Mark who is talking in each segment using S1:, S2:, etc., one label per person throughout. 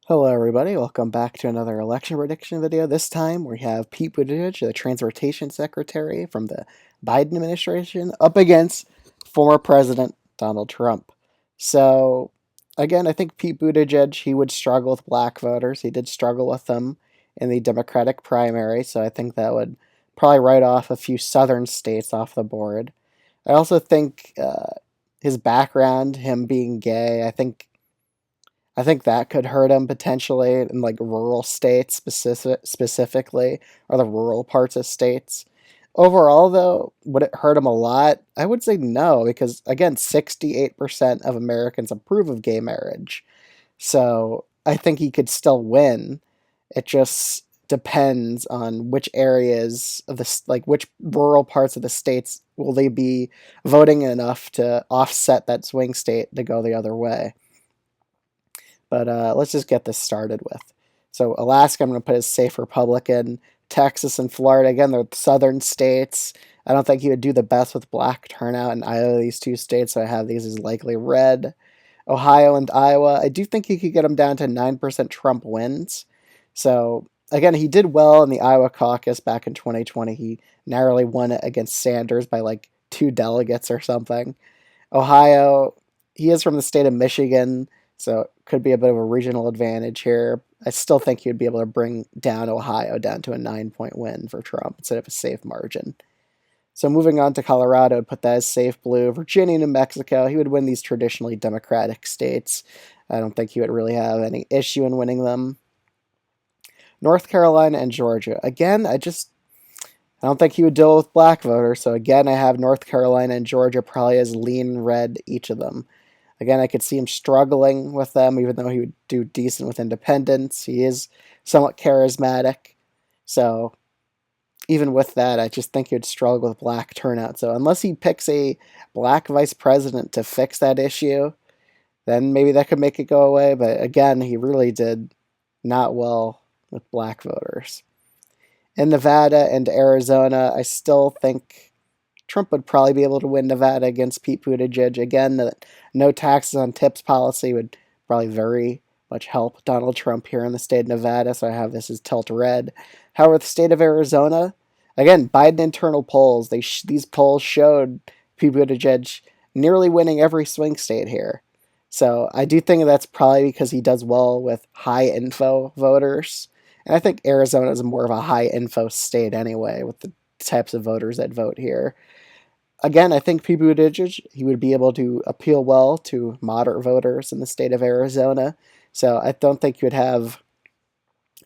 S1: Hello, everybody. Welcome back to another election prediction video. This time we have Pete Buttigieg, the transportation secretary from the Biden administration, up against former President Donald Trump. So, again, I think Pete Buttigieg, he would struggle with black voters. He did struggle with them in the Democratic primary, so I think that would probably write off a few southern states off the board. I also think his background, him being gay, I think that could hurt him potentially in like rural states specifically, or the rural parts of states. Overall, though, would it hurt him a lot? I would say no, because again, 68% of Americans approve of gay marriage. So I think he could still win. It just depends on which areas of like which rural parts of the states will they be voting enough to offset that swing state to go the other way. But let's just get this started with. So Alaska, I'm going to put as safe Republican. Texas and Florida, again, they're southern states. I don't think he would do the best with black turnout in either of these two states, so I have these as likely red. Ohio and Iowa, I do think he could get them down to 9% Trump wins. So, again, he did well in the Iowa caucus back in 2020. He narrowly won it against Sanders by like 2 delegates or something. Ohio, he is from the state of Michigan, so it could be a bit of a regional advantage here. I still think he would be able to bring down Ohio down to a 9-point win for Trump instead of a safe margin. So moving on to Colorado, I'd put that as safe blue. Virginia, New Mexico, he would win these traditionally Democratic states. I don't think he would really have any issue in winning them. North Carolina and Georgia. Again, I don't think he would deal with black voters. So again, I have North Carolina and Georgia probably as lean red each of them. Again, I could see him struggling with them, even though he would do decent with independents. He is somewhat charismatic. So even with that, I just think he would struggle with black turnout. So unless he picks a black vice president to fix that issue, then maybe that could make it go away. But again, he really did not well with black voters. In Nevada and Arizona, I still think Trump would probably be able to win Nevada against Pete Buttigieg. Again, the no taxes on tips policy would probably very much help Donald Trump here in the state of Nevada, so I have this as tilt red. However, the state of Arizona, again, Biden internal polls, these polls showed Pete Buttigieg nearly winning every swing state here. So I do think that's probably because he does well with high info voters. And I think Arizona is more of a high info state anyway, with the types of voters that vote here. Again, I think Pete Buttigieg, he would be able to appeal well to moderate voters in the state of Arizona. So I don't think you would have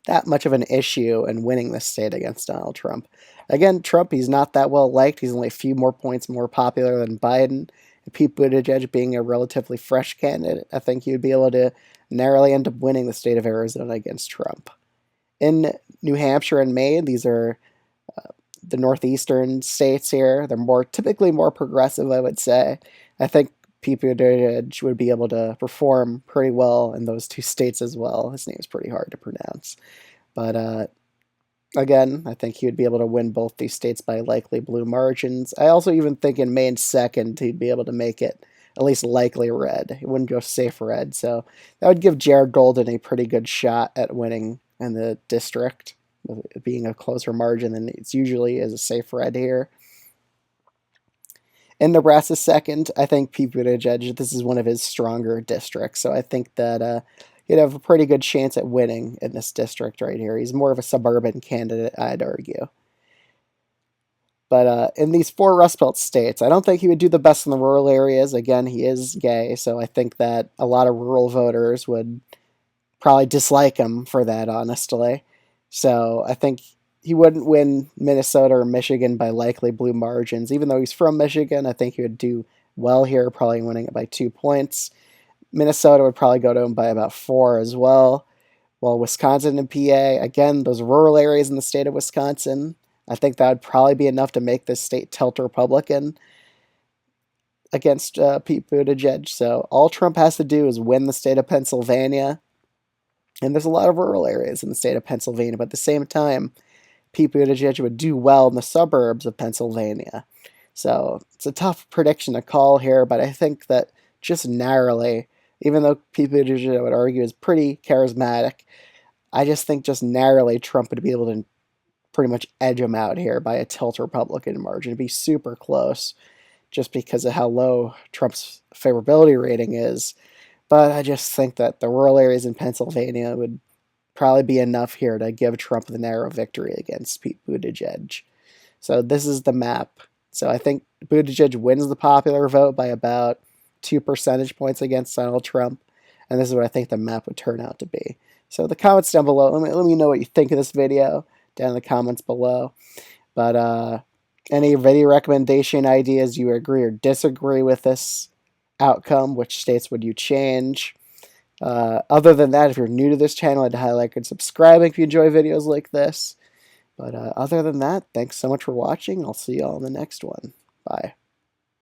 S1: that much of an issue in winning this state against Donald Trump. Again, Trump, he's not that well liked. He's only a few more points more popular than Biden. And Pete Buttigieg being a relatively fresh candidate, I think he would be able to narrowly end up winning the state of Arizona against Trump. In New Hampshire and Maine, these are the northeastern states here. They're typically more progressive, I would say. I think Pete Buttigieg would be able to perform pretty well in those two states as well. His name's pretty hard to pronounce. But again, I think he would be able to win both these states by likely blue margins. I also even think in Maine's second, he'd be able to make it at least likely red. He wouldn't go safe red. So that would give Jared Golden a pretty good shot at winning in the district, it being a closer margin than it's usually is a safe red here. In Nebraska second, I think Pete Buttigieg, this is one of his stronger districts, so I think that he'd have a pretty good chance at winning in this district right here. He's more of a suburban candidate, I'd argue. But in these four Rust Belt states, I don't think he would do the best in the rural areas. Again, he is gay, so I think that a lot of rural voters would probably dislike him for that, honestly. So I think he wouldn't win Minnesota or Michigan by likely blue margins. Even though he's from Michigan, I think he would do well here, probably winning it by 2 points. Minnesota would probably go to him by about 4 as well. While Wisconsin and PA, again, those rural areas in the state of Wisconsin, I think that would probably be enough to make this state tilt Republican against Pete Buttigieg. So all Trump has to do is win the state of Pennsylvania. And there's a lot of rural areas in the state of Pennsylvania, but at the same time, Pete Buttigieg would do well in the suburbs of Pennsylvania. So it's a tough prediction to call here, but I think that just narrowly Even though Pete Buttigieg, I would argue, is pretty charismatic, I just think just narrowly Trump would be able to pretty much edge him out here by a tilt Republican margin. It'd be super close just because of how low Trump's favorability rating is. But I just think that the rural areas in Pennsylvania would probably be enough here to give Trump the narrow victory against Pete Buttigieg. So this is the map. So I think Buttigieg wins the popular vote by about 2 percentage points against Donald Trump. And this is what I think the map would turn out to be. So the comments down below, let me know what you think of this video down in the comments below. But any video recommendation ideas, you agree or disagree with this outcome? Which states would you change? Other than that, if you're new to this channel, I'd highly recommend subscribing if you enjoy videos like this. But other than that, thanks so much for watching. I'll see you all in the next one. Bye.